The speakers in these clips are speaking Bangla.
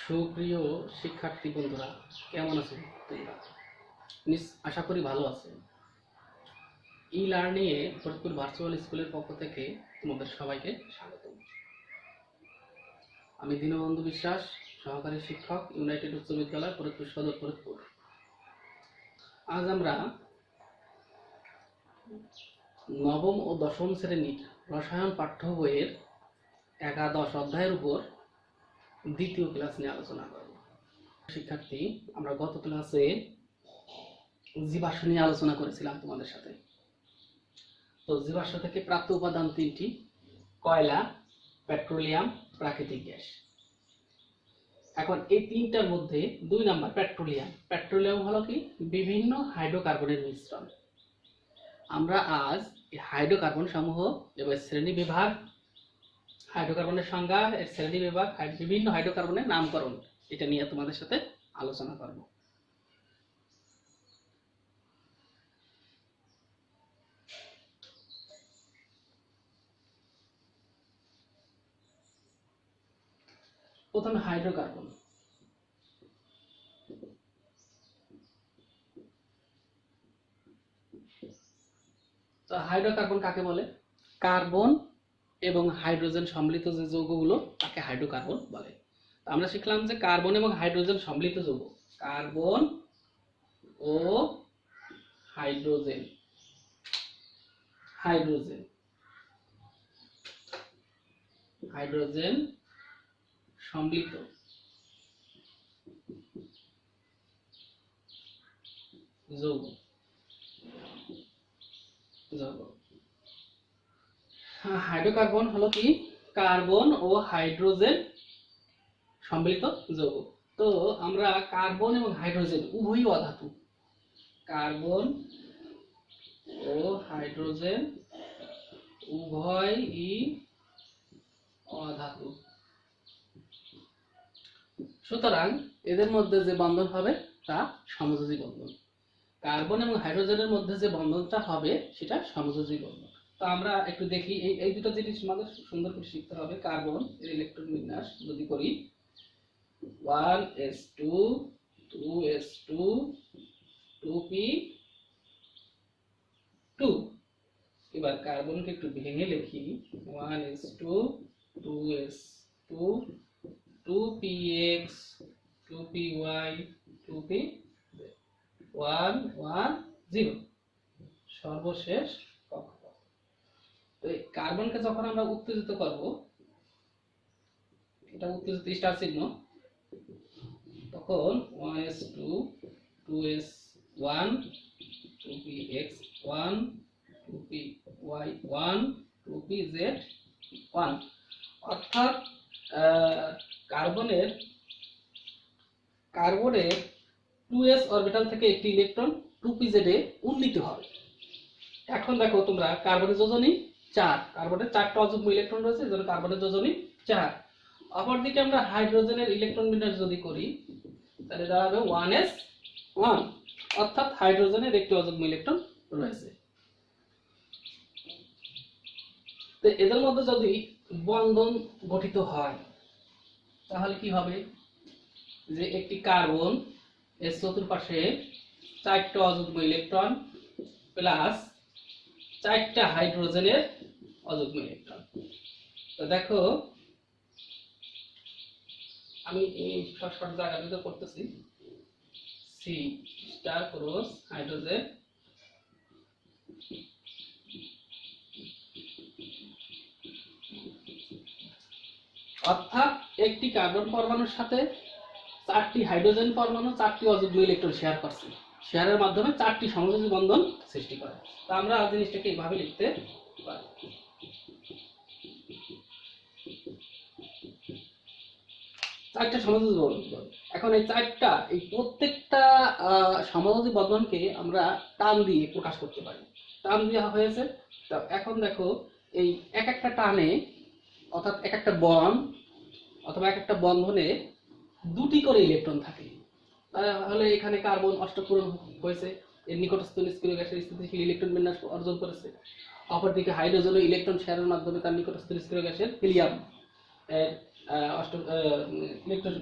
সুপ্রিয় শিক্ষার্থী বন্ধুরা, কেমন আছো তোমরা? আশা করি ভালো আছো। ই লার্নিং এ ফরিদপুর ভার্চুয়াল স্কুলের পক্ষ থেকে তোমাদের সবাইকে স্বাগত। আমি দীনবন্ধু বিশ্বাস, সহকারী শিক্ষক, ইউনাইটেড উচ্চ বিদ্যালয় ফরিদপুর সদর ফরিদপুর। আজ আমরা নবম ও দশম শ্রেণীর রসায়ন পাঠ্য বইয়ের একাদশ অধ্যায়ের উপর দ্বিতীয় ক্লাস নিয়ে আলোচনা করব। শিক্ষার্থী, আমরা গত ক্লাসে জীবাশ্ম নিয়ে আলোচনা করেছিলাম তোমাদের সাথে। তো জীবাশ্ম থেকে প্রাপ্ত উপাদান তিনটি: কয়লা, পেট্রোলিয়াম, প্রাকৃতিক গ্যাস। এখন এই তিনটার মধ্যে 2 নাম্বার পেট্রোলিয়াম। পেট্রোলিয়াম হলো কি? বিভিন্ন হাইড্রোকার্বনের মিশ্রণ। আমরা আজ এই হাইড্রোকার্বন সমূহ এবার শ্রেণী বিভাগ, হাইড্রোকার্বনের সংজ্ঞা, এর শ্রেণী বিভাগ, বিভিন্ন হাইড্রোকার্বনের নামকরণ, এটা নিয়ে তোমাদের সাথে আলোচনা করব। প্রথমে হাইড্রোকার্বন। তো হাইড্রোকার্বন কাকে বলে? কার্বন এবং হাইড্রোজেন সম্মিলিত যে যৌগগুলো, তাকে হাইড্রোকার্বন বলে। তো আমরা শিখলাম যে কার্বন এবং হাইড্রোজেন সম্মিলিত যৌগ, কার্বন ও হাইড্রোজেন, হাইড্রোজেন হাইড্রোজেন সম্মিলিত যৌগ, হাইড্রোকার্বন হলো কি? কার্বন ও হাইড্রোজেন সম্মিলিত যৌগ। তো আমরা কার্বন এবং হাইড্রোজেন উভয়ই অধাতু, কার্বন ও হাইড্রোজেন উভয়ই অধাতু। সুতরাং এদের মধ্যে যে বন্ধন হবে তা সমযোজী বন্ধন। কার্বন এবং হাইড্রোজেনের মধ্যে যে বন্ধনটা হবে সেটা সমযোজী বন্ধন। তো আমরা একটু দেখি, এই দুটো জিনিস আমাদের সুন্দর করে শিখতে হবে। কার্বন এর ইলেকট্রন বিন্যাস যদি করি, 1s2 2s2 2p2। এবার কার্বনকে একটু ভেঙে লিখি, 1s2 2s2 2px 2py 2p110 সর্বশেষ কক্ষপথ। তো এই কার্বনকে যখন আমরা উত্তেজিত করব, এটা উত্তেজিত স্টার চিহ্ন, তখন 1s2 2s1 2px1 2py1 2pz1, অর্থাৎ কার্বনের 2s অরবিটাল থেকে একটি ইলেকট্রন 2pz এ উন্নীত হবে। এখন দেখো তোমরা, কার্বনের যোজনী 4, কার্বনের 4টা অযুগ্ম ইলেকট্রন রয়েছে, এজন্য কার্বনের যোজনী 4। অপরদিকে আমরা হাইড্রোজেনের ইলেকট্রন বিন্যাস যদি করি, তাহলে দাঁড়াবে 1s1, অর্থাৎ হাইড্রোজেনের একটি অযুগ্ম ইলেকট্রন রয়েছে। তো এদের মধ্যে যদি বন্ধন গঠিত হয়, তাহলে কি হবে? যে একটি কার্বন এর চতুর্পাশে 4টা অযুগ্ম ইলেকট্রন প্লাস 4টা হাইড্রোজেনের অযুগ্ম ইলেকট্রন। তো দেখো, আমি এই শর্ট জায়গাটা করতেছি, সি স্টার ক্রস হাইড্রোজেন অর্থাৎ একটি কার্বন পরমাণুর সাথে 4টি হাইড্রোজেন পরমাণু 4টি অযুগ্ম ইলেকট্রন শেয়ার করছে, শেয়ারের মাধ্যমে 4টি সমযোজী বন্ধন সৃষ্টি করে। তো আমরা জিনিসটাকে এইভাবে লিখতে পারি, 4টা সমযোজী বন্ধন। এখন এই 4টা, এই প্রত্যেকটা সমযোজী বন্ধনকে আমরা টান দিয়ে প্রকাশ করতে পারি, টান দেওয়া হয়েছে। তো এখন দেখো, এই এক একটা টানে, অর্থাৎ এক একটা বন্ড অথবা এক একটা বন্ধনে 2টি করে ইলেকট্রন থাকে। তাহলে এখানে কার্বন অষ্টপূরণ হয়েছে, এর নিকটস্থ নিষ্ক্রিয় গ্যাসের স্থিতিশীল ইলেকট্রন বিন্যাস অর্জন করেছে। অপরদিকে হাইড্রোজেন ইলেকট্রন শেয়ারের মাধ্যমে তার নিকটস্থ নিষ্ক্রিয় গ্যাসের হিলিয়াম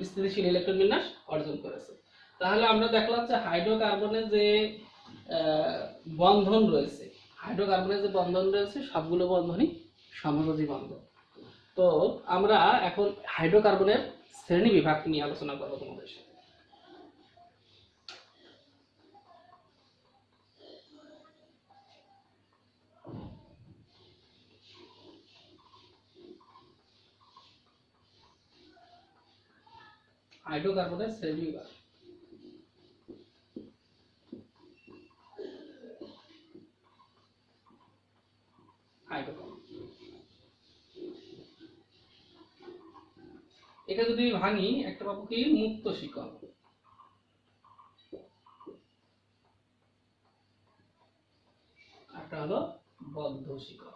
স্থিতিশীল ইলেকট্রন বিন্যাস অর্জন করেছে। তাহলে আমরা দেখলাম যে হাইড্রোকার্বনের যে বন্ধন রয়েছে, সবগুলো বন্ধনই সমযোজী বন্ধন। তো আমরা এখন হাইড্রোকার্বনের শ্রেণী বিভাগ নিয়ে আলোচনা করবো তোমাদের সাথে। হাইড্রোকার্বনের শ্রেণী বিভাগ। এটা যদি ভাঙি একটা পাবো কি মুক্ত শিকল, একটা হলো বদ্ধ শিকল।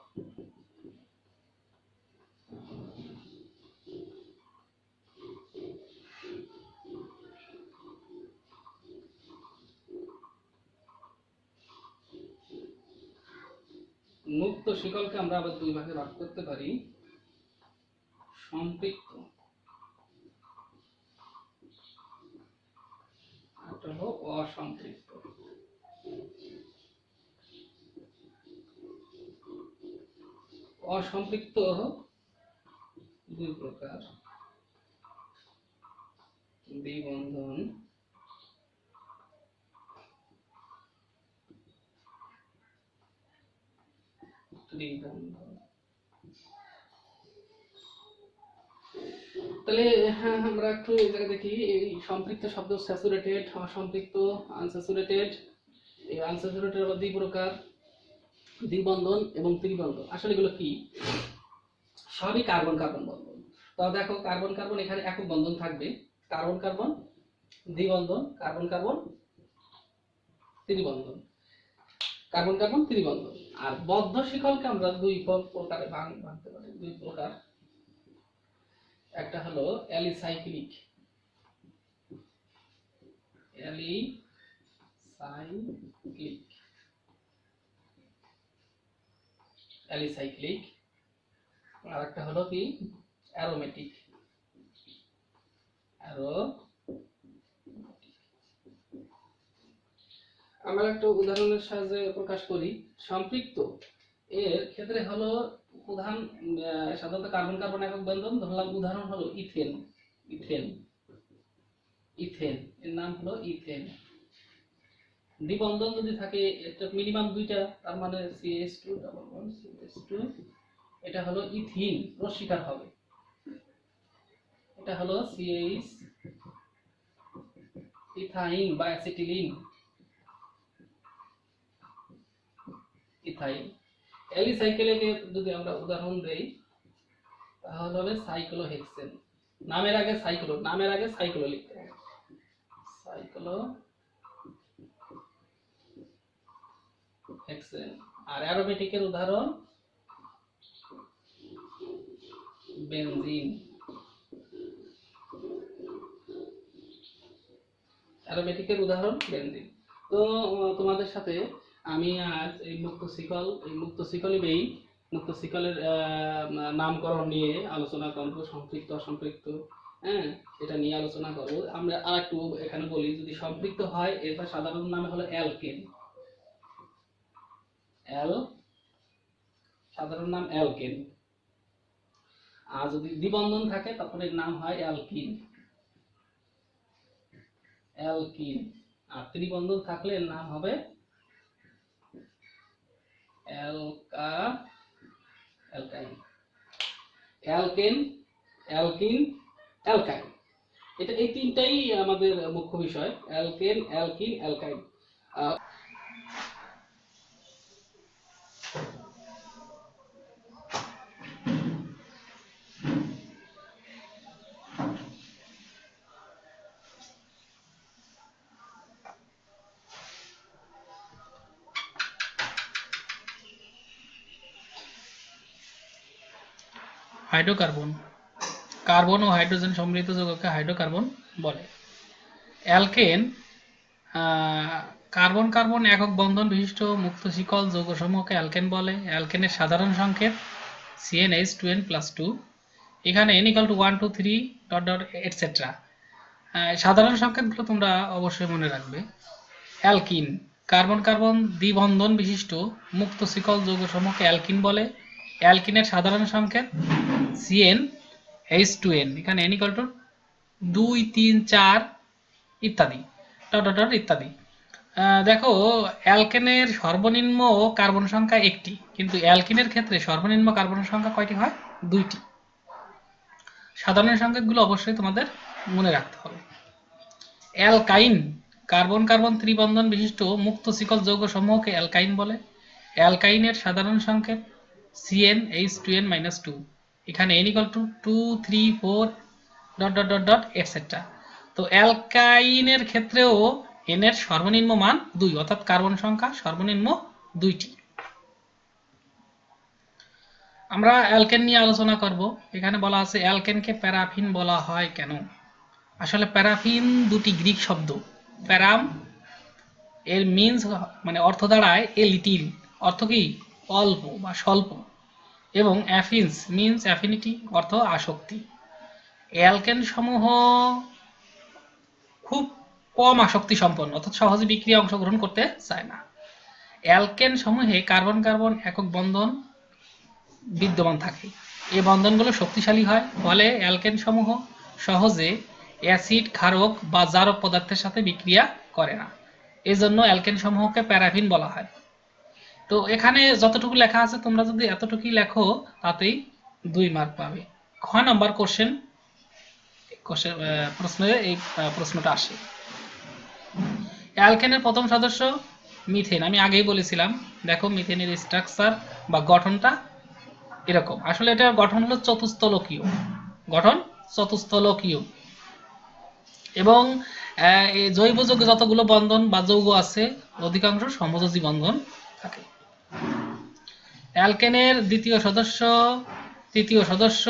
মুক্ত শিকলকে আমরা আবার দুই ভাগে ভাগ করতে পারি, সম্পৃক্ত আর হলো অসম্পৃক্ত। অসম্পৃক্ত দুই প্রকার, দ্বিবন্ধন ত্রিবন্ধন। তাহলে হ্যাঁ, আমরা একটু এই জায়গায় দেখি এই সম্পৃক্ত শব্দ স্যাচুরেটেড, অসম্পৃক্ত, আনস্যাচুরেটেড। এই আনস্যাচুরেটেড আবার দুই প্রকার, দ্বিবন্ধন এবং ত্রিবন্ধন। আসলে এগুলো কি? সবই কার্বন কার্বন বন্ধন। তো দেখো কার্বন কার্বন এখানে একক বন্ধন থাকবে, কার্বন কার্বন দ্বিবন্ধন, কার্বন কার্বন ত্রিবন্ধন, কার্বন কার্বন ত্রিবন্ধন। আর বদ্ধ শিকলকে আমরা দুই প্রকারে ভাঙতে পারি, দুই প্রকার। একটা হলো অ্যালিসাইক্লিক, অ্যালিসাইক্লিক, আর একটা হলো কি অ্যারোমেটিক, আমরা একটা উদাহরণের সাহায্যে প্রকাশ করি। সম্পৃক্ত এর ক্ষেত্রে হলো প্রধান সাধারণত কার্বন কার্বন একক বন্ধন ধরলাম, উদাহরণ হলো ইথেন। এর নাম হলো ইথেন। দ্বিবন্ধন যদি থাকে এটা মিনিমাম দুইটা, তার মানে CH2 ডাবল বন্ড CH2, এটা হলো ইথিন রশ্মিকার হবে। এটা হলো CH ইথাইন বা অ্যাসিটিলিন, ইথাইন। অ্যালিসাইক্লিকে যদি আমরা উদাহরণ দেই তাহলে হবে সাইক্লোহেক্সেন। নামের আগে সাইক্লো লিখতে হবে, সাইক্লোহেক্সেন। আর অ্যারোমেটিকের উদাহরণ বেনজিন। অ্যারোমেটিকের উদাহরণ বেনজিন। তো তোমাদের সাথে আমি আজ এই মুক্ত শিকলের নামকরণ নিয়ে আলোচনা করবো, সম্পৃক্ত অসম্পৃক্ত, হ্যাঁ, এটা নিয়ে আলোচনা করবো। আমরা আর একটু এখানে বলি, যদি সম্পৃক্ত হয় এর সাধারণ নাম হলো অ্যালকেন, সাধারণ নাম অ্যালকেন। আর যদি দ্বিবন্ধন থাকে তখন এর নাম হয় অ্যালকিন। আর ত্রিবন্ধন থাকলে এর নাম হবে অ্যালকাইন। এটা এই তিনটাই আমাদের মুখ্য বিষয়, alkane, alkene, alkyne. Hydrocarbon, carbon ও হাইড্রোজেন সমৃদ্ধ যৌগকে হাইড্রোকার্বন বলে। অ্যালকেন, কার্বন কার্বন একক বন্ধন বিশিষ্ট মুক্ত শিকল যৌগসমূহকে অ্যালকেন বলে। অ্যালকেনের সাধারণ সংকেত CnH2n+2। এখানে n equal to 1 2 3 dot dot etcetera. সাধারণ সংকেতগুলো তোমরা অবশ্যই মনে রাখবে। অ্যালকিন, কার্বন কার্বন দ্বিবন্ধন বিশিষ্ট মুক্ত শিকল যৌগসমূহকে অ্যালকিন বলে। অ্যালকিনের সাধারণ সংকেত CN H2N, এখানে n ইকুয়াল টু 2 3 4 ইত্যাদি ডট ডট ডট ইত্যাদি। দেখো, অ্যালকেনের সর্বনিম্ন কার্বন সংখ্যা একটি, কিন্তু অ্যালকিনের ক্ষেত্রে সর্বনিম্ন কার্বন সংখ্যা কয়টি হয়? দুইটি। সাধারণ সংকেতগুলো অবশ্যই তোমাদের মনে রাখতে হবে। অ্যালকাইন, কার্বন কার্বন ত্রিবন্ধন বিশিষ্ট মুক্ত শিকল যৌগ সমূহকে অ্যালকাইন বলে। অ্যালকাইনের সাধারণ সংকেত CnH2n-2, এখানে n equal to 2 3 4 dot dot dot dot etcetera. তো অ্যালকাইনের ক্ষেত্রেও n এর সর্বনিম্ন মান 2, অর্থাৎ কার্বন সংখ্যা সর্বনিম্ন 2টি। আমরা অ্যালকেন নিয়ে আলোচনা করব। এখানে বলা আছে অ্যালকেনকে প্যারাফিন বলা হয় কেন? আসলে প্যারাফিন দুটি গ্রিক শব্দ। প্যারাম এর মিন্স মানে অর্থ দাঁড়ায় এ লিটিল, অর্থ কি? অল্প বা স্বল্প, এবং অ্যাফিন্স মিন্স অ্যাফিনিটি, অর্থ আসক্তি। অ্যালকেন সমূহ খুব কম আসক্তি সম্পন্ন, অর্থাৎ সহজে বিক্রিয়া অংশগ্রহণ করতে চায় না। অ্যালকেন সমূহে কার্বন কার্বন একক বন্ধন বিদ্যমান থাকে। এই বন্ধনগুলো শক্তিশালী হয়, ফলে অ্যালকেন সমূহ সহজে অ্যাসিড, ক্ষারক বা জারক পদার্থের সাথে বিক্রিয়া করে না। এজন্য অ্যালকেন সমূহকে প্যারাফিন বলা হয়। তো এখানে যতটুকু লেখা আছে তোমরা যদি এতটুকুই লেখো তাতেই 2 মার্ক পাবে। খ নাম্বার কোশ্চেন প্রশ্নে এই প্রশ্নটা আসে। অ্যালকেনের প্রথম সদস্য মিথেন, আমি আগেই বলেছিলাম। দেখো মিথেনের স্ট্রাকচার বা গঠনটা এরকম। আসলে এটা গঠন হলো চতুস্তলকীয়, গঠন চতুস্তলকীয়, এবং জৈব যৌগ যতগুলো বন্ধন বা যৌগ আছে অধিকাংশ সমযোজী বন্ধন থাকে। অ্যালকেনের তৃতীয় সদস্য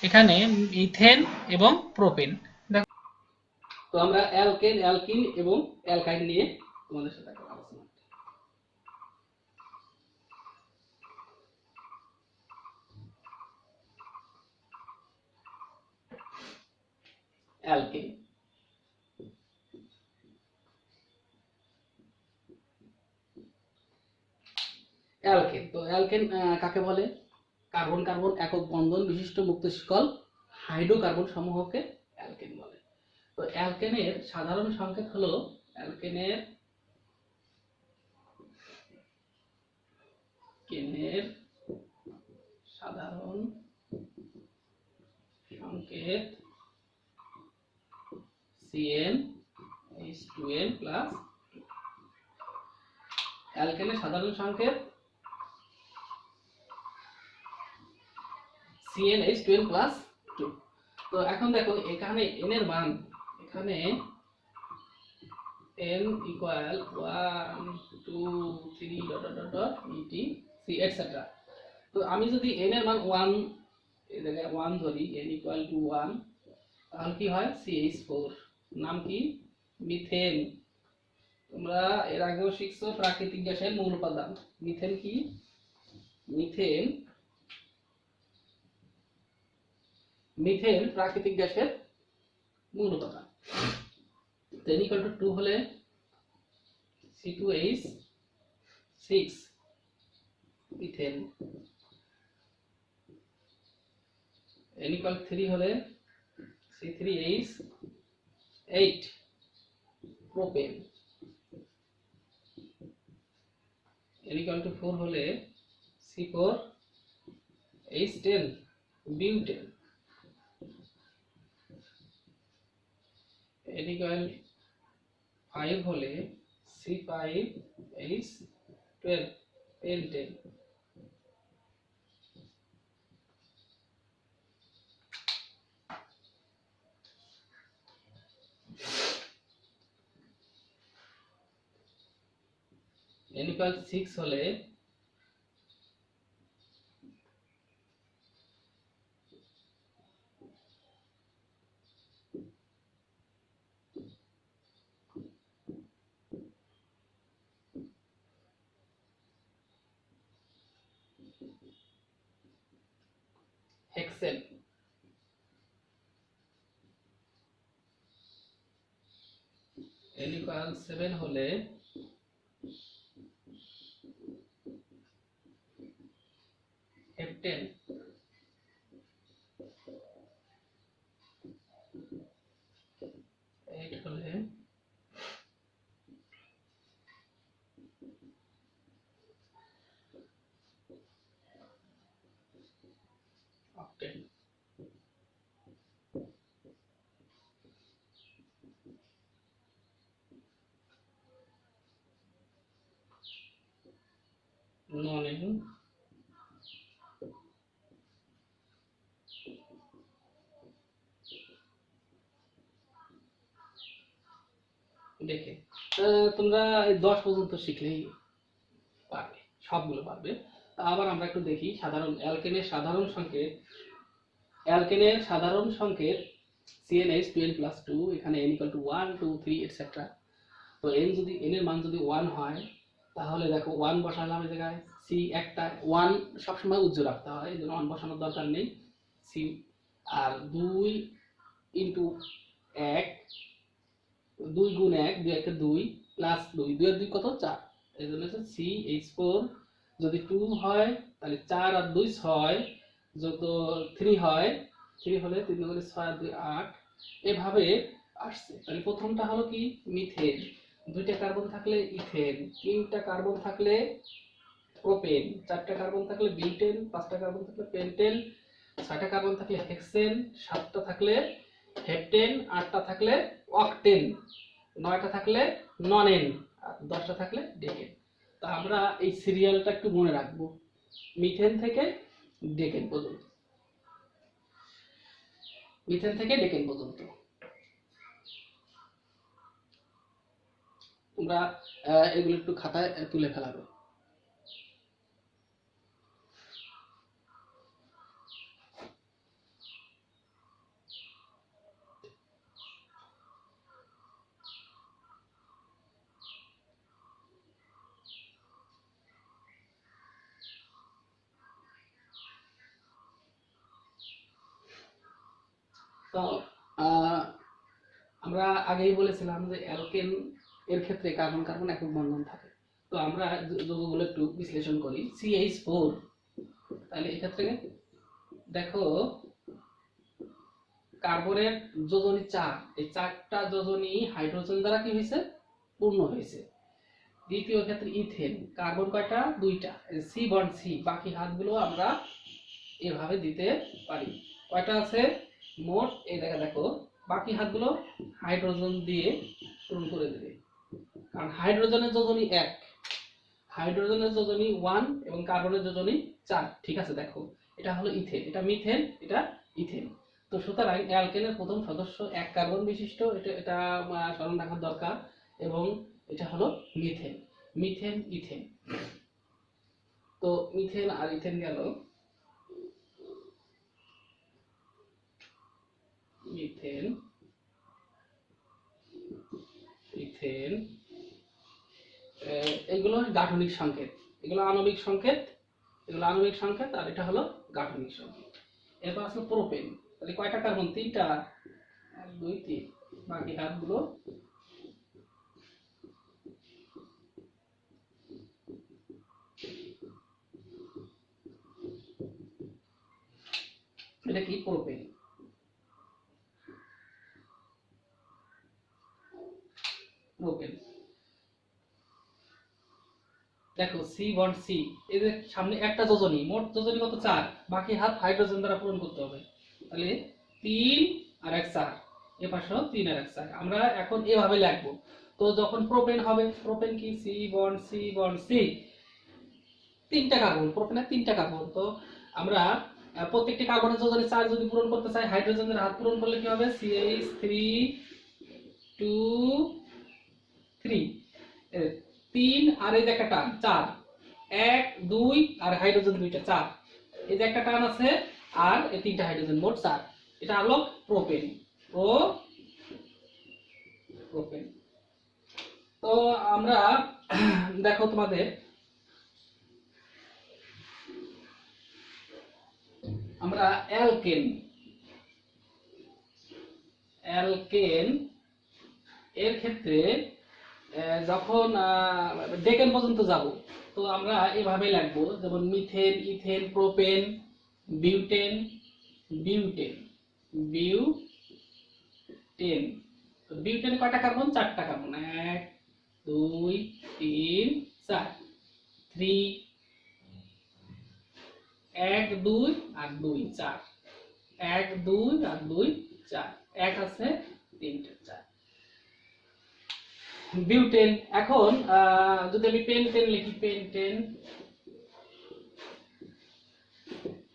এখানে মিথেন এবং প্রোপেন। দেখো, তো আমরা অ্যালকেন, অ্যালকিন এবং অ্যালকাইন নিয়ে তোমাদের সাথে আলোচনা। অ্যালকেন, অ্যালকেন, তো অ্যালকেন কাকে বলে? কার্বন কার্বন একক বন্ধন বিশিষ্ট মুক্ত শিকল হাইড্রোকার্বন সমূহকে অ্যালকেন বলে। তো অ্যালকেনের সাধারণ সংকেত হলো অ্যালকেনের সাধারণ সংকেত CnH2n+। অ্যালকেনের সাধারণ সংকেত CnH2n+2। তো এখন দেখো এখানে n এর মান, এখানে n equal 1 2 3 dot dot dot etc etcetera. তো আমি যদি n এর মান 1 এই জায়গায় 1 ধরি, n ইকুয়াল টু 1, তাহলে কি হয়? CH4, নাম কি? মিথেন। তোমরা এর আগেও শিখছো প্রাকৃতিক গ্যাসের মূল উপাদান। মিথেন কি? মিথেন প্রাকৃতিক গ্যাসের মূল উপাদান। n ইকুয়াল টু 2 হলে C2H6 মিথেন, n ইকুয়াল 3 হলে C3H8 propane, n equal to 4 হলে C4H10 বিউটেন, n ইকুয়াল 5 হলে C5H12 পেন্টেন। n ইকুয়াল 6 হলে হেক্সেন। n ইকুয়াল 7 হলে হেপ্টেন 8 হলে অক্টেন। নন দেখে তোমরা 10 পর্যন্ত শিখলেই পারবে, সবগুলো পারবে। আবার আমরা একটু দেখি সাধারণ অ্যালকেনের সাধারণ সংকেত। অ্যালকেনের সাধারণ সংকেত CnH2n+2, এখানে n = 1 2 3 এটসেট্রা। তো n এর মান যদি 1 হয় তাহলে দেখো 1 বসালাম এই জায়গায়, c একটা 1 সবসময় উজ্জ্বল রাখতে হয়, এই জন্য 1 বসানোর দরকার নেই। c আর 2 ইনটু 1, 2 গুণ 1, 2 1 2 প্লাস 2, 2 আর 2 কত 4, এই জন্য হচ্ছে CH4। যদি 2 হয় তাহলে 4 আর 2 6, যত 3 হয়, 3 হলে 3 গুণ 6 আর 2 8, এভাবে আসছে। তাহলে প্রথমটা হলো কি মিথেন, 2টা কার্বন থাকলে ইথেন, 3টা কার্বন থাকলে প্রোপেন, 4টা কার্বন থাকলে বিউটেন, 5টা কার্বন থাকলে পেন্টেন, 6টা কার্বন থাকলে হেক্সেন, 7টা থাকলে হেপ্টেন, 8টা থাকলে অক্টেন, 9টা থাকলে ননেন, আর 10টা থাকলে ডেকেন। তা আমরা এই সিরিয়ালটা একটু মনে রাখবো, মিথেন থেকে ডেকেন পর্যন্ত, মিথেন থেকে ডেকেন পর্যন্ত। তোমরা এগুলো একটু খাতায় তুলে ফেলাবে। তো আমরা আগেই বলেছিলাম যে অ্যালকেন এর ক্ষেত্রে কার্বন কার্বন একক বন্ধন থাকে। তো আমরা যৌগগুলো একটু বিশ্লেষণ করি। CH4, তাহলে এক্ষেত্রে দেখো কার্বনের যোজনী 4, এই 4টা যোজনী হাইড্রোজেন দ্বারা কি হয়েছে পূর্ণ হয়েছে। দ্বিতীয় ক্ষেত্রে ইথেন, কার্বন কয়টা 2টা, C বন্ড C, বাকি হাতগুলো আমরা এভাবে দিতে পারি। কয়টা আছে মোট, এই জায়গা দেখো বাকি হাতগুলো হাইড্রোজেন দিয়ে পূরণ করে দেবে, কারণ হাইড্রোজেনের যোজনী 1, হাইড্রোজেনের যোজনী 1 এবং কার্বনের যোজনী 4। ঠিক আছে, দেখো এটা হলো ইথেন, এটা মিথেন, এটা ইথেন। তো সুতরাং অ্যালকেনের প্রথম সদস্য 1 কার্বন বিশিষ্ট, এটা স্মরণ রাখার দরকার। এবং এটা হলো মিথেন, মিথেন ইথেন। তো মিথেন আর ইথেন গেল, মিথেন ইথেন, এগুলো গাঠনিক সংকেত, এগুলো আণবিক সংকেত, এগুলো আণবিক সংকেত, আর এটা হলো গাঠনিক সংকেত। এরপর আছে প্রোপেন, তাহলে কয়টা কার্বন 3টা, 1 2 3, বাকি হাতগুলো এটা কি প্রোপেন। প্রোপেন দেখো C বন্ড C, এই যে সামনে একটা যোজনী, মোট যোজনী কত 4, বাকি হাত হাইড্রোজেন দ্বারা পূরণ করতে হবে। তাহলে 3 আর 1 4, এ পাশেও 3 আর 1 4, আমরা এখন এভাবে লিখবো। তো যখন প্রোপেন হবে, প্রোপেন কি C বন্ড C, 3টা কার্বন, প্রোপেনের 3টা কার্বন। তো আমরা প্রত্যেকটি কার্বনের যোজনী 4 যদি পূরণ করতে চাই, হাইড্রোজেনের হাত পূরণ করলে কি হবে CH3 2 3, 3 আর এই যে একটা টান 4, 1 2 আর হাইড্রোজেন 2টা 4, এই যে একটা টান আছে, আর এই 3টা হাইড্রোজেন, মোট 4। এটা হলো প্রোপেন, প্রোপেন। তো আমরা দেখো তোমাদের আমরা অ্যালকেন, অ্যালকেন এর ক্ষেত্রে যখন ডেকেন পর্যন্ত যাব, তো আমরা এভাবে লিখবো, যেমন methane, ethane, propane, butane, butane, butane. Butane কয়টা কার্বন? 4টা কার্বন। 1 2 3 4, 3, 1 2 আর 2 4, 1 2 আর 2 4, 1 আছে 3টে 4। বিউটেন। এখন যদি আমি পেন্টেন লিখি, পেন্টেন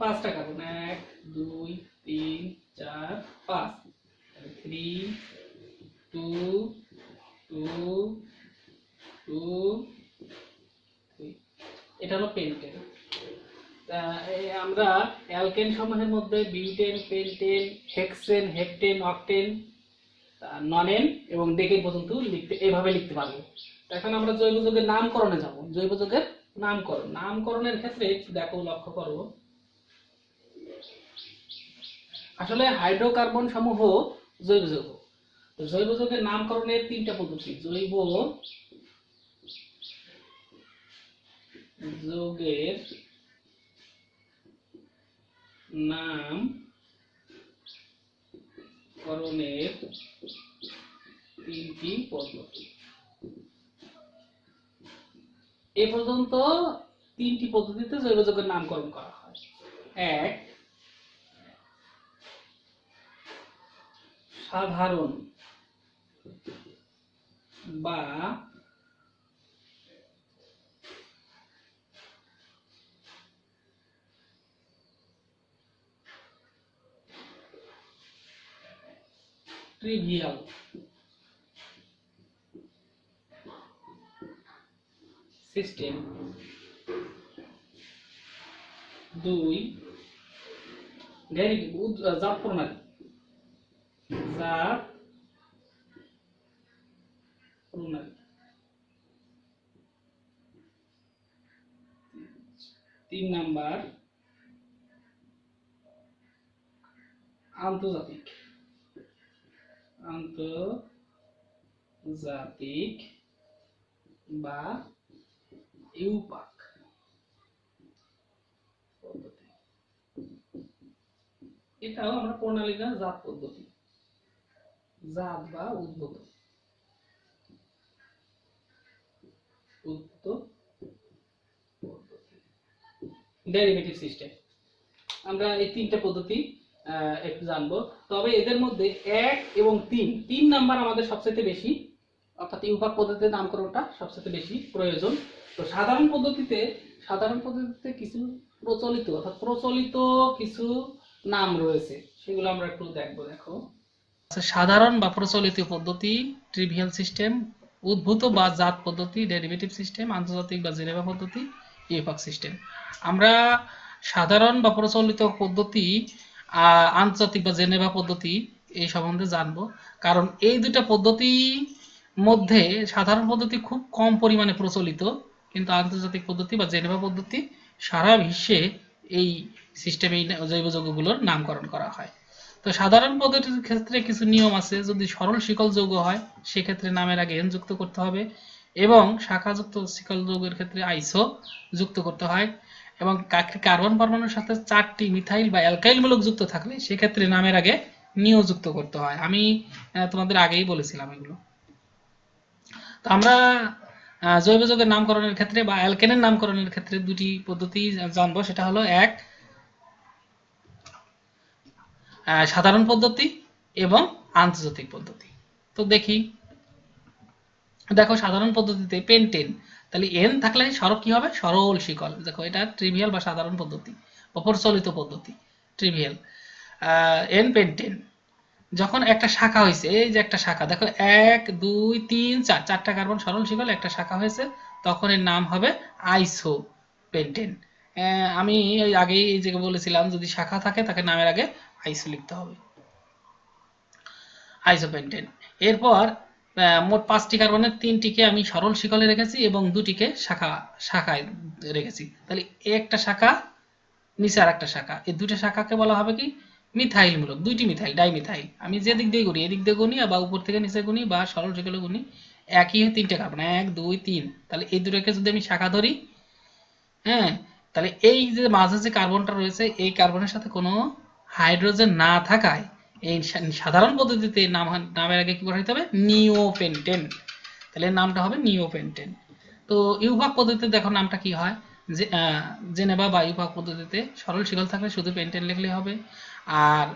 5টা কার্বন, 1 2 3 4 5, 3 2 2 2 3। এটা হলো পেন্টেন। আমরা অ্যালকেন সমূহের মধ্যে butane, pentane, hexane, heptane, octane, ননেন এবং ডেকেন পর্যন্ত এভাবে লিখতে পারবো। এখন আমরা জৈব যৌগের নামকরণে যাব। জৈব যৌগের নামকরণের ক্ষেত্রে দেখো, লক্ষ্য করো, আসলে হাইড্রোকার্বন সমূহ জৈব যৌগ। তো জৈব যৌগের নামকরণের 3টা পদ্ধতি। জৈব যৌগের নামকরণের 3টি পদ্ধতি। এ পর্যন্ত 3টি পদ্ধতিতে জৈব যৌগের নামকরণ করা হয়। 1, সাধারণ বা ট্রিভিয়াল সিস্টেম। 2, জাত প্রণালী। 3 নাম্বার, আন্তর্জাতিক বা ইউপাক পদ্ধতি। এটাও আমরা প্রণালী না, জাত পদ্ধতি, জাত বা উদ্ভূত পদ্ধতি। Derivative system. আমরা এই 3টা পদ্ধতি একটু জানবো। তবে এদের মধ্যে 1 এবং 3 নাম্বার আমাদের সবচেয়ে বেশি, অর্থাৎ ইউপাক পদ্ধতিতে নামকরণটা সবচেয়ে বেশি প্রয়োজন। তো সাধারণ পদ্ধতিতে কিছু প্রচলিত, অর্থাৎ প্রচলিত কিছু নাম রয়েছে, সেগুলো আমরা একটু দেখবো। দেখো, সাধারণ বা প্রচলিত পদ্ধতি, ট্রিভিয়াল সিস্টেম, উদ্ভূত বা জাত পদ্ধতি, ডেরিভেটিভ সিস্টেম, আন্তর্জাতিক বা জেনেভা পদ্ধতি, ইউপাক সিস্টেম। আমরা সাধারণ বা প্রচলিত পদ্ধতি, আন্তর্জাতিক বা জেনেভা পদ্ধতি এই সম্বন্ধে জানবো। কারণ এই দুটা পদ্ধতি মধ্যে সাধারণ পদ্ধতি খুব কম পরিমাণে প্রচলিত, কিন্তু আন্তর্জাতিক পদ্ধতি বা জেনেভা পদ্ধতি সারা বিশ্বে এই সিস্টেমে জৈব যৌগগুলোর নামকরণ করা হয়। তো সাধারণ পদ্ধতির ক্ষেত্রে কিছু নিয়ম আছে। যদি সরল শিকল যৌগ হয় সেক্ষেত্রে নামের আগে এন যুক্ত করতে হবে, এবং শাখাযুক্ত শিকল যৌগের ক্ষেত্রে আইসো যুক্ত করতে হয়, এবং কার্বন পরমাণুর সাথে 4টি মিথাইল বা অ্যালকাইল মূলক যুক্ত থাকলে সেক্ষেত্রে নামের আগে নিও যুক্ত করতে হয়। আমি তোমাদের আগেই বলেছিলাম এগুলো। তো আমরা জৈব যৌগের নামকরণের ক্ষেত্রে বা অ্যালকেনের নামকরণের ক্ষেত্রে 2টি পদ্ধতি জানবো। সেটা হলো 1, সাধারণ পদ্ধতি এবং আন্তর্জাতিক পদ্ধতি। তো দেখো সাধারণ পদ্ধতিতে পেন্টেন, তাহলে এন থাকলে কি হবে? সরল শিকল। দেখো এটা ট্রিভিয়াল বা সাধারণ পদ্ধতি বা প্রচলিত পদ্ধতি, ট্রিভিয়াল। এন পেন্টেন, যখন একটা শাখা হয়েছে, এই যে একটা শাখা, দেখো 1 2 3 4, 4টা কার্বন সরল শিকল, একটা শাখা হয়েছে, তখন এর নাম হবে আইসো পেন্টেন। আমি আগেই এই যে বলেছিলাম, যদি শাখা থাকে তাকে নামের আগে আইসো লিখতে হবে, আইসোপেন্টেন। এরপর মোট 5টি কার্বনের 3টিকে আমি সরল শিকলে রেখেছি এবং 2টিকে শাখায় রেখেছি। তাহলে একটা শাখা নিচে আর একটা শাখা, এই দুটো শাখাকে বলা হবে কি? মিথাইল মূলক, দুইটি মিথাইল, ডাইমিথাইল। আমি যে দিক দিয়ে গুনি, এদিক দিয়ে গুনি বা উপর থেকে নিচে গুনি বা সরল শিকলে গুনি, একই তিনটে কার্বন, 1 2 3। তাহলে এই দুটোকে যদি আমি শাখা ধরি, হ্যাঁ, তাহলে এই যে মাঝে যে কার্বনটা রয়েছে এই কার্বনের সাথে কোনো হাইড্রোজেন না থাকায় এই সাধারণ পদ্ধতিতে নামের আগে কি বসাইতে হবে? নিওপেন্টেন। তাহলে নামটা হবে নিওপেন্টেন। তো ইউভাক পদ্ধতিতে দেখো নামটা কি হয়, যে জেনেভা বা ইউভাক পদ্ধতিতে সরল শিকল থাকলে শুধু পেন্টেন লিখলেই হবে। আর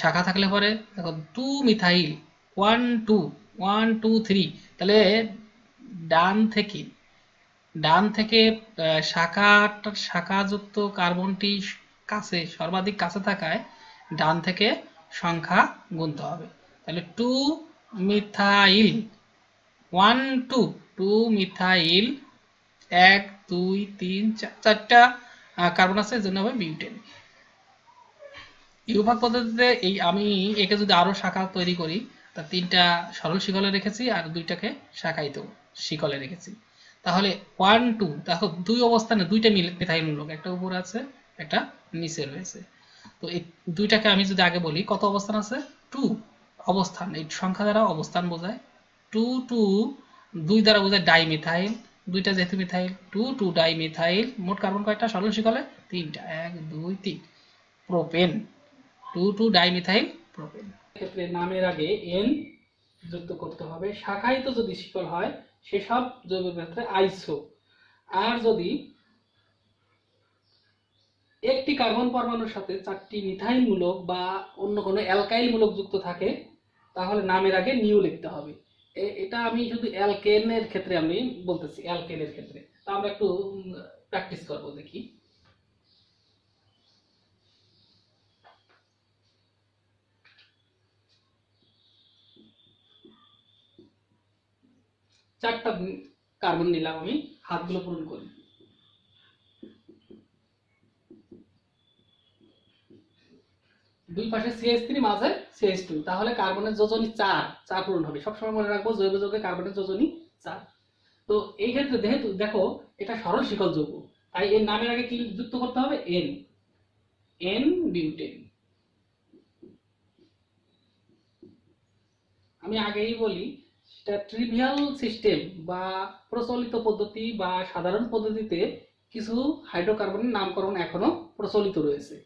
শাখা থাকলে পরে দেখো 2 মিথাইল 1 2 1 2 3। তাহলে ডান থেকে ডান থেকে শাখাযুক্ত কার্বনটি কাছে, সর্বাধিক কাছে থাকায় ডান থেকে সংখ্যা গুনতে হবে। তাহলে 2 মিথাইল 1 2 2 মিথাইল 1 2 3 4, চারটা কার্বন আছে, এর জন্য হবে বিউটেন। ইউভাগ পদ্ধতিতে এই আমি একে যদি আরো শাখা তৈরি করি, তা তিনটা সরল শিকলে রেখেছি আর দুইটাকে শাখায়িত শিকলে রেখেছি। তাহলে 1 2, দেখো দুই অবস্থানে দুইটা মিথাইল মূলক, একটা উপরে আছে একটা নিচে রয়েছে। তো এই দুইটাকে আমি যদি আগে বলি কত অবস্থান আছে, 2 অবস্থান, এই সংখ্যা দ্বারা অবস্থান বোঝায়। 2 2 দুই দ্বারা বোঝায় ডাইমিথাইল, দুইটা যেহেতু মিথাইল, 2 2 ডাইমিথাইল। মোট কার্বন কয়টা সরল শিকলে? তিনটা, 1 2 3। Propane, 2 2 dimethyl propane. ক্ষেত্রে নামের আগে এন যুক্ত করতে হবে। শাখায়িত যদি শিকল হয় সেসব যৌগের ক্ষেত্রে আইসো। আর যদি একটি কার্বন পরমাণুর সাথে 4টি মিথাইল মূলক বা অন্য কোনো অ্যালকাইল মূলক যুক্ত থাকে তাহলে নামের আগে নিউ লিখতে হবে। এটা আমি শুধু অ্যালকেনের ক্ষেত্রে আমি বলতেছি, অ্যালকেনের ক্ষেত্রে। তা আমরা একটু প্র্যাকটিস করব, দেখি। চারটা কার্বন নিলাম আমি, হাতগুলো পূরণ করি। দুই পাশে CH3, মাঝে CH2, তাহলে কার্বনের যোজনী 4 পূরণ হবে। সবসময় মনে রাখবো জৈব যৌগে কার্বনের যোজনী 4। তো এই ক্ষেত্রে যেহেতু দেখো এটা সরল শিকল যৌগ, তাই এর নামের আগে কি যুক্ত করতে হবে? N, N butane. আমি আগেই বলি সেটা ট্রিভিয়াল সিস্টেম বা প্রচলিত পদ্ধতি বা সাধারণ পদ্ধতিতে কিছু হাইড্রোকার্বনের নামকরণ এখনো প্রচলিত রয়েছে,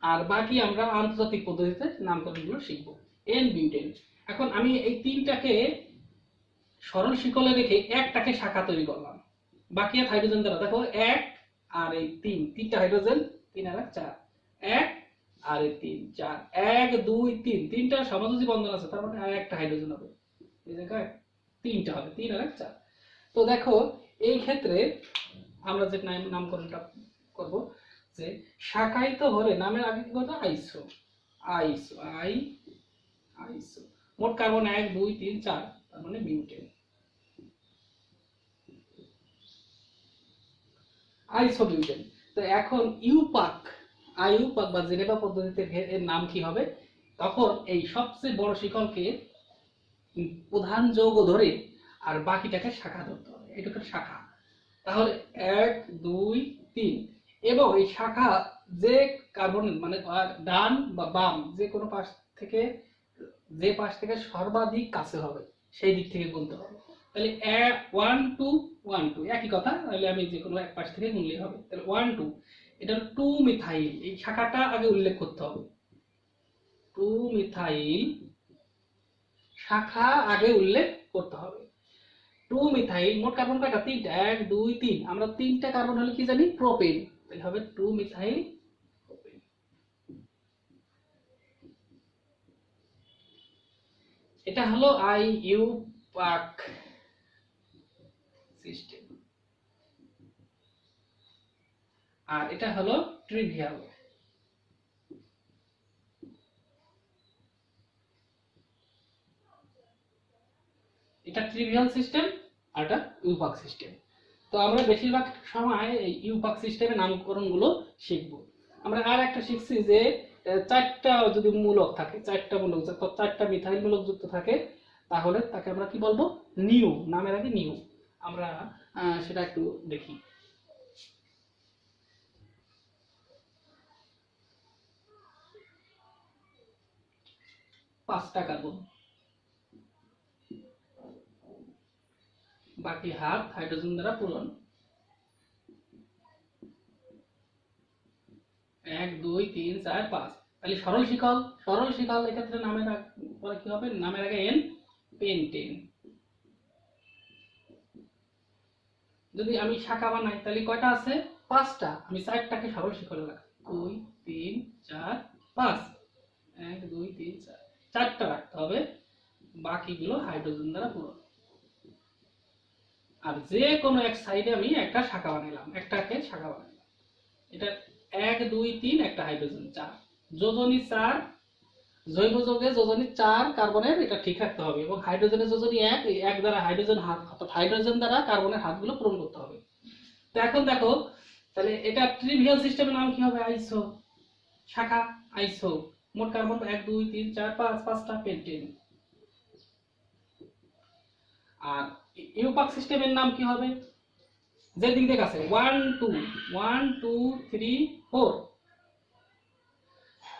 আর বাকি আমরা আন্তর্জাতিক পদ্ধতিতে নামকরণগুলো শিখব। N butane. এখন আমি এই তিনটাকে সরল শিকলে রেখে একটাকে শাখা তৈরি করলাম, বাকি এক হাইড্রোজেন দ্বারা। দেখো 1 আর এই 3, তিনটা হাইড্রোজেন, 3 আর 4, 1 আর এই 3 4, 1 2 3, তিনটা সমাযোজী বন্ধন আছে, তার মানে আর একটা হাইড্রোজেন হবে এই জায়গায়, তিনটা হবে, 3 আর 4। তো দেখো এই ক্ষেত্রে আমরা যে নামকরণটা করব, যে শাখায়িত হলে নামের আগে কি করতে? আইসো, আইসো, আইসো। মোট কার্বন 1 2 3 4, তার মানে বিউটেন, আইসোবিউটেন। তো এখন ইউপাক, আইউপাক বা জেনেভা পদ্ধতিতে এর নাম কি হবে? তখন এই সবচেয়ে বড় শিকলকে প্রধান যৌগ ধরে আর বাকিটাকে শাখা ধরতে হবে, এটুকু শাখা। তাহলে 1 2 3, এবং এই শাখা যে কার্বন মানে ডান বা বাম যে কোনো পাশ থেকে, যে পাশ থেকে সর্বাধিক কাছে হবে সেই দিক থেকে গুনতে হবে। তাহলে 1 2 1 2 একই কথা, তাহলে আমি যে কোনো এক পাশ থেকে গুনলেই হবে। তাহলে 1 2, এটা 2 মিথাইল, এই শাখাটা আগে উল্লেখ করতে হবে। 2 মিথাইল শাখা আগে উল্লেখ করতে হবে। 2 মিথাইল, মোট কার্বন কয়টা? তিনটা, 1 2 3। আমরা তিনটা কার্বন হলে কি জানি? প্রোপেন। তাহলে হবে 2 মিথাইল প্রোপেন। এটা হলো আইইউপাক সিস্টেম, আর এটা হলো ট্রিভিয়াল। এটা ট্রিভিয়াল সিস্টেম আর এটা ইউপাক সিস্টেম। তো আমরা বেশিরভাগ সময় এই ইউপাক সিস্টেমের নামকরণগুলো শিখব। আমরা আর একটা শিখছি যে চারটা যদি মূলক থাকে, চারটা মূলক, চারটা মিথাইল মূলক যুক্ত থাকে, তাহলে তাকে আমরা কি বলবো? নিউ, নামের আগে নিউ। আমরা সেটা একটু দেখি। 5টা কার্বন, বাকি হাত হাইড্রোজেন দ্বারা পূরণ। 1 2 3 4 5। তাহলে সরল শিকল, সরল শিকল এক্ষেত্রে নামের পরে কি হবে, নামের আগে n, পেন্টেন। যদি আমি শাখা বানাই তাহলে কয়টা আছে, 5টা। আমি 4টাকে সরল শিকলে রাখি, 2 3 4 5, 1 2 3 4, 4টা রাখতে হবে, বাকিগুলো হাইড্রোজেন দ্বারা পূরণ। আর যে কোনো এক সাইডে আমি একটা শাখা বানাইলাম, একটাকে শাখা বানাইলাম। এটা 1 2 3, একটা হাইড্রোজেন 4, যোজনী 4, জৈব যৌগে যোজনী 4 কার্বনের, এটা ঠিক রাখতে হবে। এবং হাইড্রোজেনের যোজনী 1, এই 1 দ্বারা হাইড্রোজেন হাত, অর্থাৎ হাইড্রোজেন দ্বারা কার্বনের হাতগুলো পূরণ করতে হবে। তো এখন দেখো, তাহলে এটা ট্রিভিয়াল সিস্টেমের নাম কি হবে, আইসো, শাখা আইসো। মোট কার্বন 1 2 3 4 5, 5টা পেন্টেন। আর ইউপাক সিস্টেমের নাম কি হবে, যে দিক দিয়ে আছে 1 2 1 2 3 4।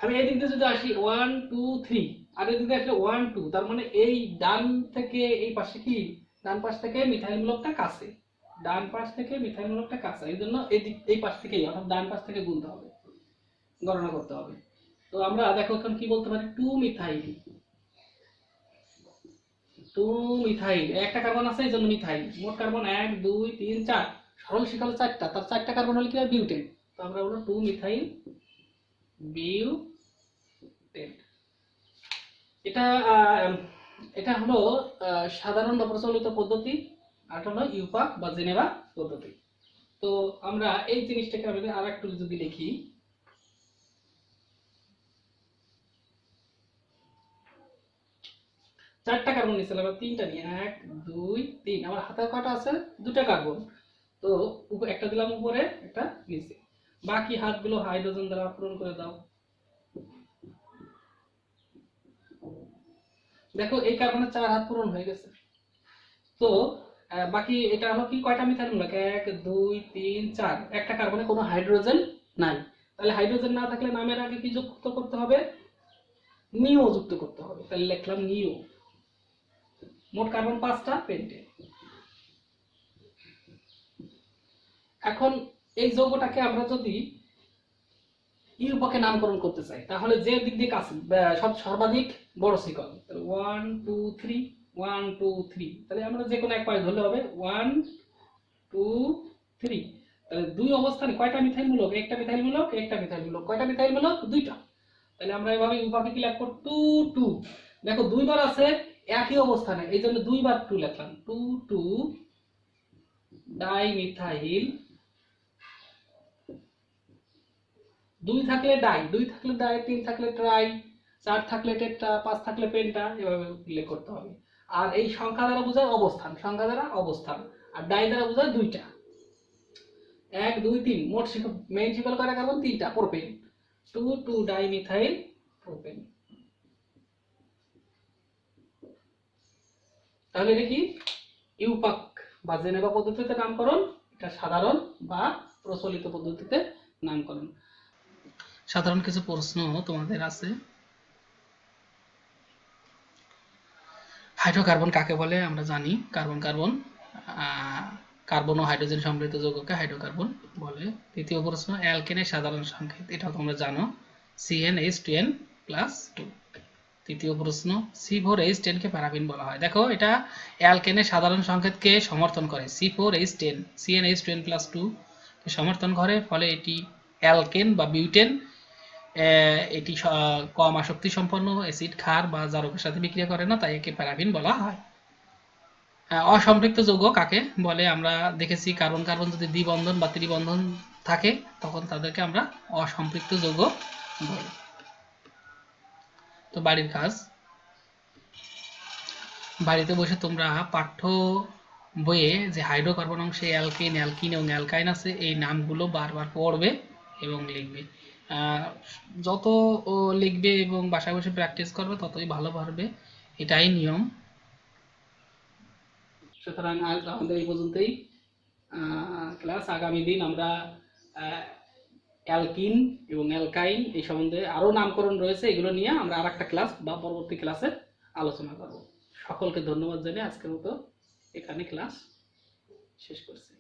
আমি এই দিক দিয়ে যদি আসি 1 2 3, আর এই দিক দিয়ে আসলে 1 2, তার মানে এই ডান থেকে এই পাশে কি, ডান পাশ থেকে মিথাইল মূলকটা কাছে, ডান পাশ থেকে মিথাইল মূলকটা কাছে, এই জন্য এই দিক, এই পাশ থেকেই, অর্থাৎ ডান পাশ থেকে গুনতে হবে, গণনা করতে হবে। তো আমরা দেখো এখন কি বলতে পারি, 2 মিথাইল, 2 মিথাইল, একটা কার্বন আছে এই জন্য মিথাইল। মোট কার্বন 1 2 3 4, সরল শিকল 4টা, তার 4টা কার্বন হলে কি হয়, বিউটেন। তো আমরা বলবো 2 মিথাইল বিউটেন। এটা এটা হলো সাধারণ বা প্রচলিত পদ্ধতি, আর হলো ইউপাক বা জেনেভা পদ্ধতি। তো আমরা এই জিনিসটাকে আমি আরেকটু যদি লিখি, চারটা কার্বন নিয়েছিলাম, আমরা 3টা নিয়ে 1 2 3, আমার হাতে কয়টা আছে, 2টা কার্বন। তো একটা দিলাম উপরে, একটা নিচে, বাকি হাতগুলো হাইড্রোজেন দ্বারা পূরণ করে দাও। দেখো এই কার্বনের 4 হাত পূরণ হয়ে গেছে। তো বাকি এটা হলো কি, কয়টা মিথাইল মূলক, 1 2 3 4, একটা কার্বনে কোনো হাইড্রোজেন নাই। তাহলে হাইড্রোজেন না থাকলে নামের আগে কি যুক্ত করতে হবে, নিও যুক্ত করতে হবে। তাহলে লিখলাম নিও। মোট কার্বন 5টা পেন্টেন। এখন এই যৌগটাকে আমরা যদি ইউপাকে নামকরণ করতে চাই, তাহলে যে দিক দিয়ে কাছে সর্বাধিক বড় শিকল, তাহলে 1 2 3 1 2 3, তাহলে আমরা যে কোনো এক পয়েন্ট ধরলে হবে 1 2 3। তাহলে দুই অবস্থানে কয়টা মিথাইল মূলক, একটা মিথাইল মূলক, একটা মিথাইল মূলক, কয়টা মিথাইল মূলক, 2টা। তাহলে আমরা এভাবে ইউপাকে কি লিখব, 2 2। দেখো দুইবার আছে একই অবস্থানে, এই জন্য দুইবার 2 লিখলাম, 2 2 ডাইমিথাইল। 2 থাকলে ডাই, 2 থাকলে ডাই, 3 থাকলে ট্রাই, 4 থাকলে টেট্রা, 5 থাকলে পেন্টা, এভাবে উল্লেখ করতে হবে। আর এই সংখ্যা দ্বারা বোঝায় অবস্থান, সংখ্যা দ্বারা অবস্থান, আর ডাই দ্বারা বোঝায় 2টা। 1 2 3, মোট শিকল, মেইন শিকল কয়টা কার্বন, 3টা, প্রোপেন। 2 2 dimethyl propane. তাহলে এটা কি, ইউপাক বা জেনেভা পদ্ধতিতে নামকরণ, এটা সাধারণ বা প্রচলিত পদ্ধতিতে নামকরণ। সাধারণ কিছু প্রশ্ন তোমাদের আছে। হাইড্রোকার্বন কাকে বলে আমরা জানি, কার্বন কার্বন কার্বন ও হাইড্রোজেন সমৃদ্ধ যৌগকে হাইড্রোকার্বন বলে। তৃতীয় প্রশ্ন, অ্যালকেনের সাধারণ সংকেত, এটাও তোমরা জানো, CnH2n+2। তৃতীয় প্রশ্ন, C4H10 কে প্যারাফিন বলা হয়। দেখো এটা অ্যালকেনের সাধারণ সংকেতকে সমর্থন করে, C4H10 CnH2n+2 কে সমর্থন করে, ফলে এটি অ্যালকেন বা বিউটেন। এটি কম আসক্তি সম্পন্ন, অ্যাসিড ক্ষার বা জারকের সাথে বিক্রিয়া করে না, তাই একে প্যারাফিন বলা হয়। অসম্পৃক্ত যৌগ কাকে বলে, আমরা দেখেছি কার্বন কার্বন যদি দ্বিবন্ধন বা ত্রিবন্ধন থাকে তখন তাদেরকে আমরা অসম্পৃক্ত যৌগ বলি। তো বাড়ির কাজ, বাড়িতে বসে তোমরা পাঠ্য বইয়ে যে হাইড্রোকার্বন অংশে অ্যালকেন অ্যালকিন এবং অ্যালকাইন আছে এই নামগুলো বারবার পড়বে এবং লিখবে। যত লিখবে এবং বাসায় বসে প্র্যাকটিস করবে ততই ভালো পারবে, এটাই নিয়ম। সুতরাং আজ আমাদের এই পর্যন্তই ক্লাস। আগামী দিন আমরা অ্যালকিন এবং অ্যালকাইন এই সম্বন্ধে আরও নামকরণ রয়েছে, এগুলো নিয়ে আমরা আর একটা ক্লাস বা পরবর্তী ক্লাসে আলোচনা করব। সকলকে ধন্যবাদ জানিয়ে আজকের মতো এখানে ক্লাস শেষ করছি।